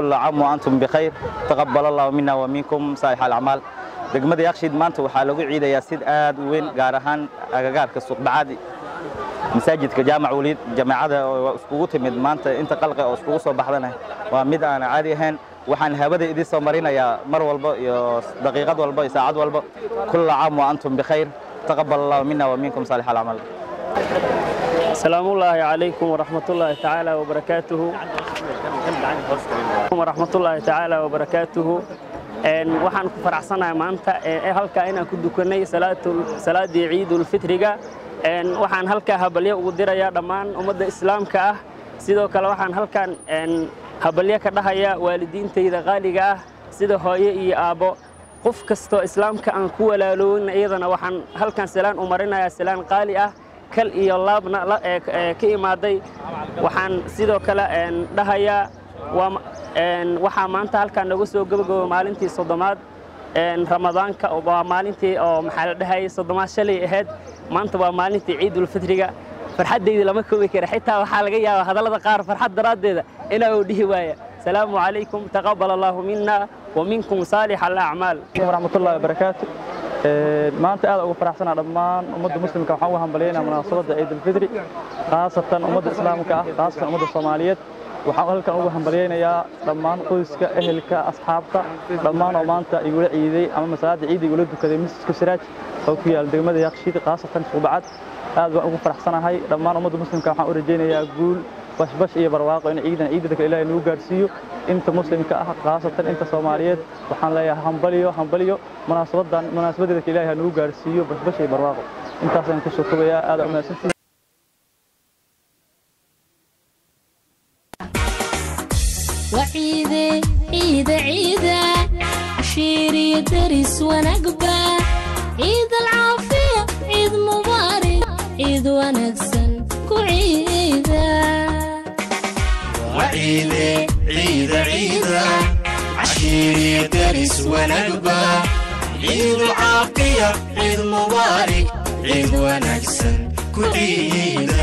كل عام وأنتم بخير تقبل الله منا ومنكم صالح الأعمال degmada Yakshiid maanta waxaa lagu ciidayaa sid aad u weyn gaar ahaan agagaarka suuq bacaadi masaajidka jaamac waliid jamaacada oo iskugu timid maanta inta qalqay oo iskugu soo baxdana waa mid aan caadi ahayn waxaan habada idin soo marinayaa mar walba iyo daqiiqad walba iyo saacad walba كل عام وأنتم بخير تقبل الله منا ومنكم صالح الأعمال السلام الله عليكم ورحمة الله تعالى وبركاته ورحمة الله تعالى وبركاته waxaan ku faraxsanahay maanta halka inaan ku dukanay salaadii ciidul fitriga waxaan halka habalyo ugu dirayaa dhammaan ummadda islaamka ah sidoo kale waxaan halkan habalyo ka dhahayaa waalidiintayda qaaliga ah sida hooyo iyo aabo qof kasto islaamka aan ku walaaloon iyadana waxaan halkan salaan u marinayaa salaan qaali ah kal iyo laabna ka imaaday waxaan sidoo kale dhahayaa waxaa maanta halkan nagu soo gabagabo maalintii soddomaad ramadaanka waa maalintii oo maxaa la dhahay soddomaad shalay ahayd maanta waa maalintii ciidul fitriga farxadeyda lama koobi karo xitaa waxaa laga yaabaa hadallada qaar farxad daraadeeda inaa uu dhihi waaya salaamu calaykum taqabbal allahu minna wa minkum saalix al-a'maal waraxmatullaahi wabarakaatu maanta aad ugu faraxsanaa dhammaan ummadda muslimka waxaan u hambalyeynaa munaasabadda ciidul fitri khaasatan ummadda islaamka ah khaasatan ummadda Soomaaliyeed waxaan halkan ugu hambalyeynayaa dhammaan qoyska ehelka asxaabta dhammaan oo maanta igula ciiday ama masaajid ciid igula dukaday masjidka Siraaj oo ku yaal degmada Yakshiid khaasatan Suubacad aad baan ugu faraxsanahay dhammaan ummadda muslimka waxaan u rajaynayaa guul bashbash iyo barwaaqo in ciidda Ilaahay nagu gaarsiiyo inta muslimka ah khaasatan inta Soomaaliyeed waxaan leeyahay hambaliyo munaasabadeeda Ilaahay nagu gaarsiiyo bashbash iyo barwaaqo intaas aan ku soo koobayaa aad u mahadsantihiin وعيدة عيدة عيدة عشيري درس ونقبة عيد العافية عيد مبارك عيد ونكسن كعيدة وعيدة عيدة عيدة عشيري درس ونقبة عيد العافية عيد مبارك عيد ونكسن كعيدة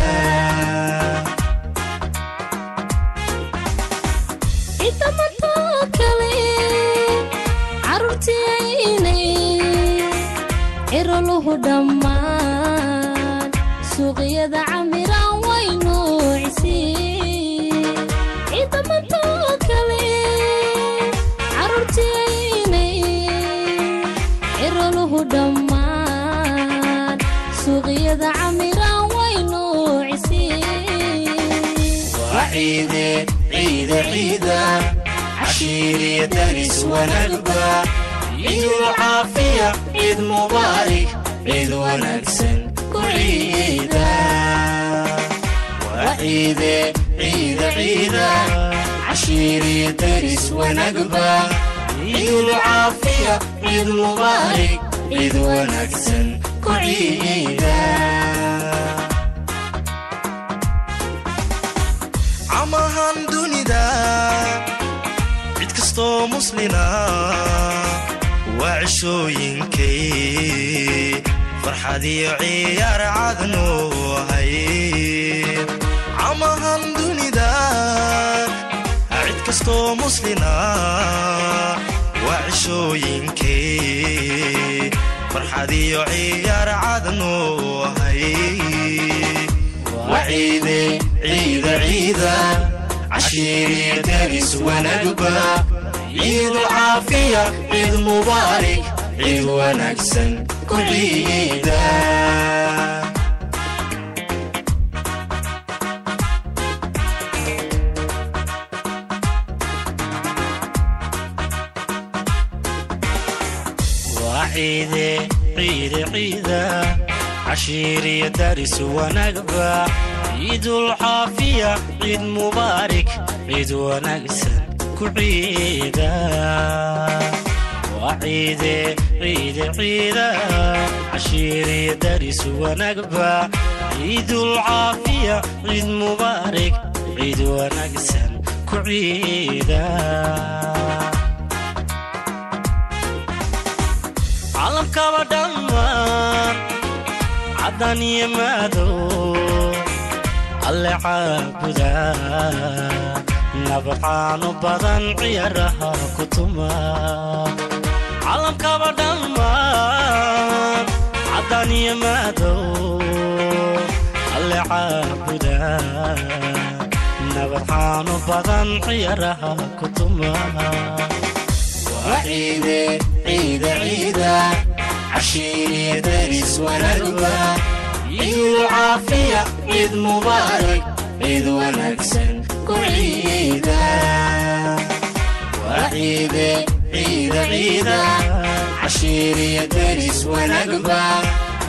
له دمان سوقيدا عميران وينو عسين عيدا ما توكلي عرورتيني له دمان سوقيدا عميران وينو عسين وعيدة عيدة عيدة عشيري درس ونقبة عيد العافية عيد مبارك عيد ونكسن كعيدة وعيدة عيدة عيدة عشيري درس ونقبة عيد العافية عيد مبارك عيد ونكسن كعيدة عمهان دونيدا عيد كستو مسلمنا وعشوينكي فرحدي عيار عدنو هاي عمهان دونيدا عيد كستو مسلنا وعشوينكي فرحدي عيار عدنو هاي وعيدة عيدة عيدة عشيري درس ونقبة عيد العافية عيد مبارك عيد ونكسن كعيدة وعيدة عيدة عيدة عشيري درس ونقبة عيد العافية عيد مبارك عيد ونكسن كعيدة وعيدة عيدة عيدة عشيري درس ونقبة عيد العافية عيد مبارك عيد ونكسن كعيدة عالم كبدمر عدني مادو اللي عابدا nabcaano badan ciyaaraha ku tuma calamkaba dhammaan caddaan iyo madow alle caabuda nabcaano badan ciyaaraha ku tuma وعيدة عيدة عيدة عشيري دارس ونربى عيد العافية عيد مبارك عيد ونكسن كعيدة وعيدة عيدة عيدة عشيري دارس ونربى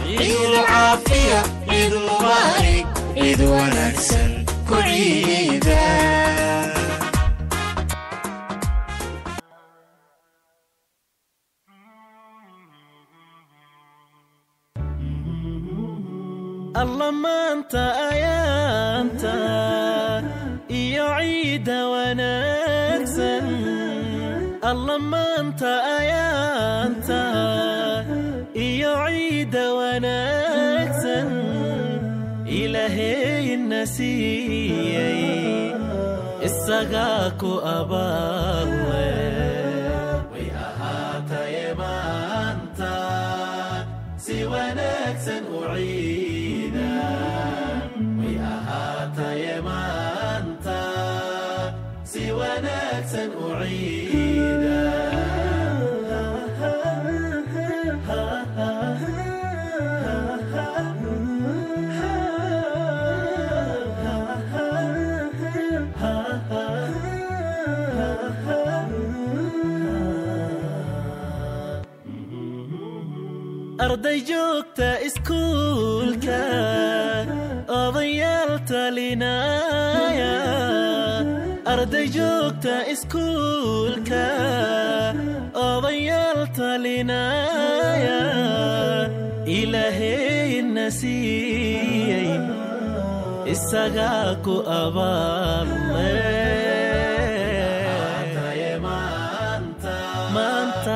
عيد العافية عيد مبارك عيد ونكسن كعيدة الله ما انت انت يعيد ونكسن الله ما انت انت يعيد ونكسن إلهي النسي السقاك أبالله وياهات يما انت سوى نكسن أعيدا وياهات يما انت سوى نكسن أعيدا أرضي جوكت إسكولكا أضيالت لنايا أرضي جوكت إسكولكا أضيالت لنايا إلهي النسي السقاك أبالله ما أنت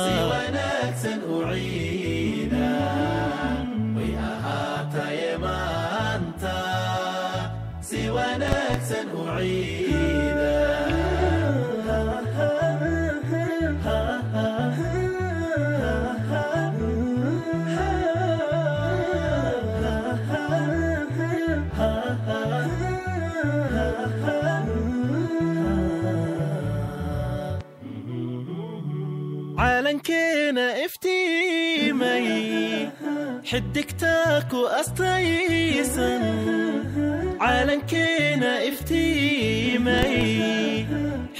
سوى نكسن أعيدا وياهات يما أنت سوى نكسن أعيدا عالنكينا افتيمي حدك تاكو أستيسن عالنكينا افتيمي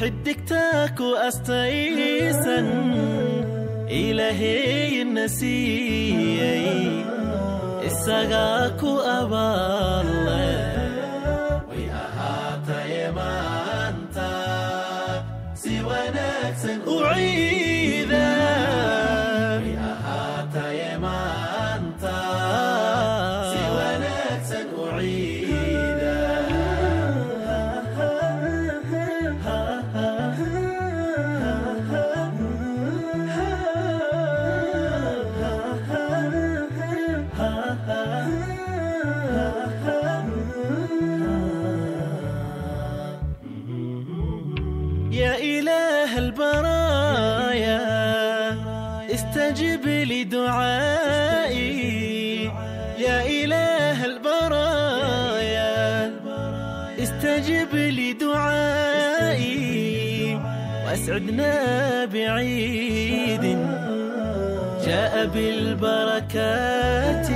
حدك تاكو أستيسن إلهي النسي السقاكو أبالله وياهات يما أنت سوى نكسن أعيدا وياهات يما أنت سوى نكسن أعيدا يا إله البرايا استجب لدعائي يا إله البرايا استجب لدعائي وأسعدنا بعيد جاء بالبركات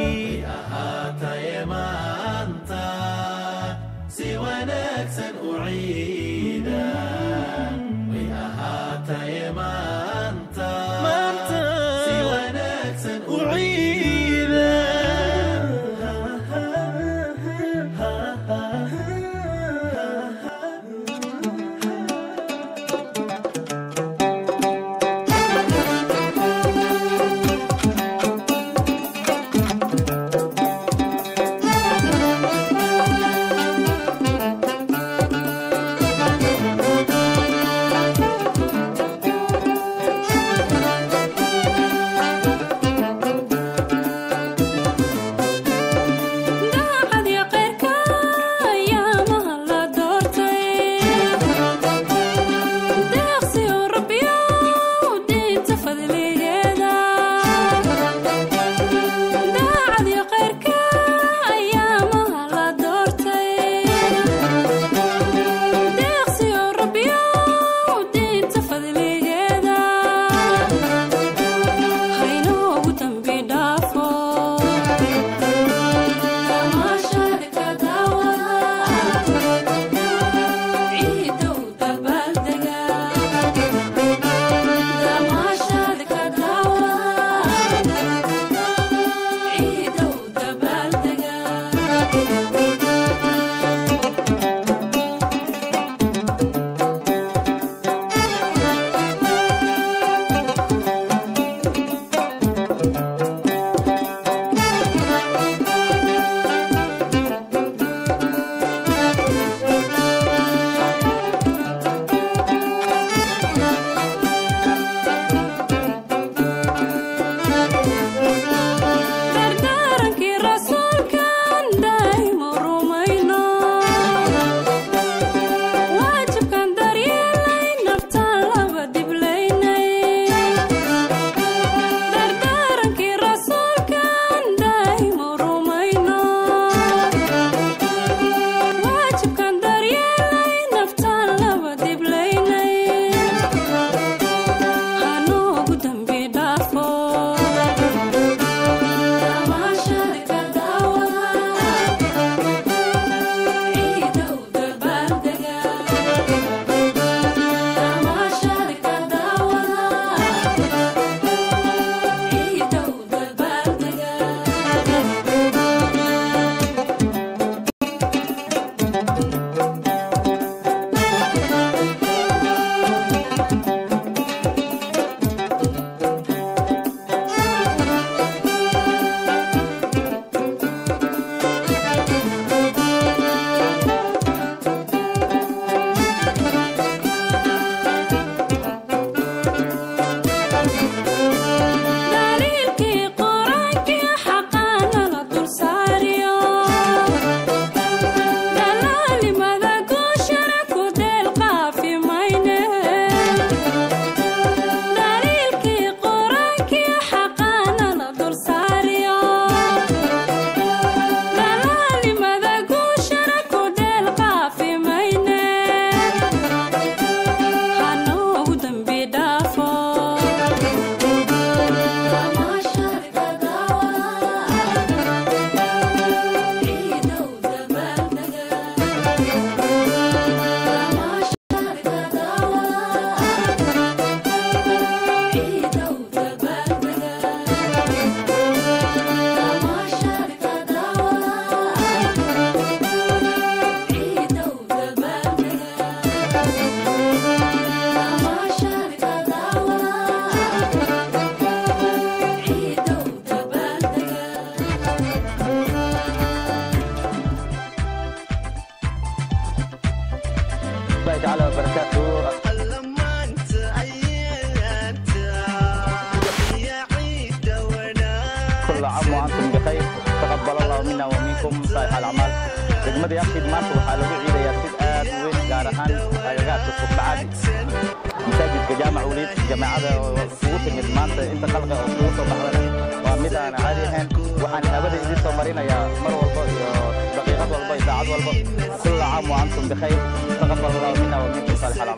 وياهات يما أنت سوى نكسن أعيدا وياهات يما أنت سوى نكسن أعيدا تعالى وبركاته. كل عام وأنتم بخير، تقبل الله منا ومنكم صالح الأعمال. degmada Yakshiid maanta waxaa lagu ciidayaa sid aad u weyn gaar ahaan agagaarka Suqbacaadi. masaajidka jaamac waliid jamaacada ugu timid maanta inta khalqa oo ugu soo baxday waa mid aan caadi ahayn. waxaan habada idin soo marinayaa mar walba iyo daqiiqad walba iyo saacad walba. كل عام وأنتم بخير، تقبل الله منا ومنكم صالح الأعمال.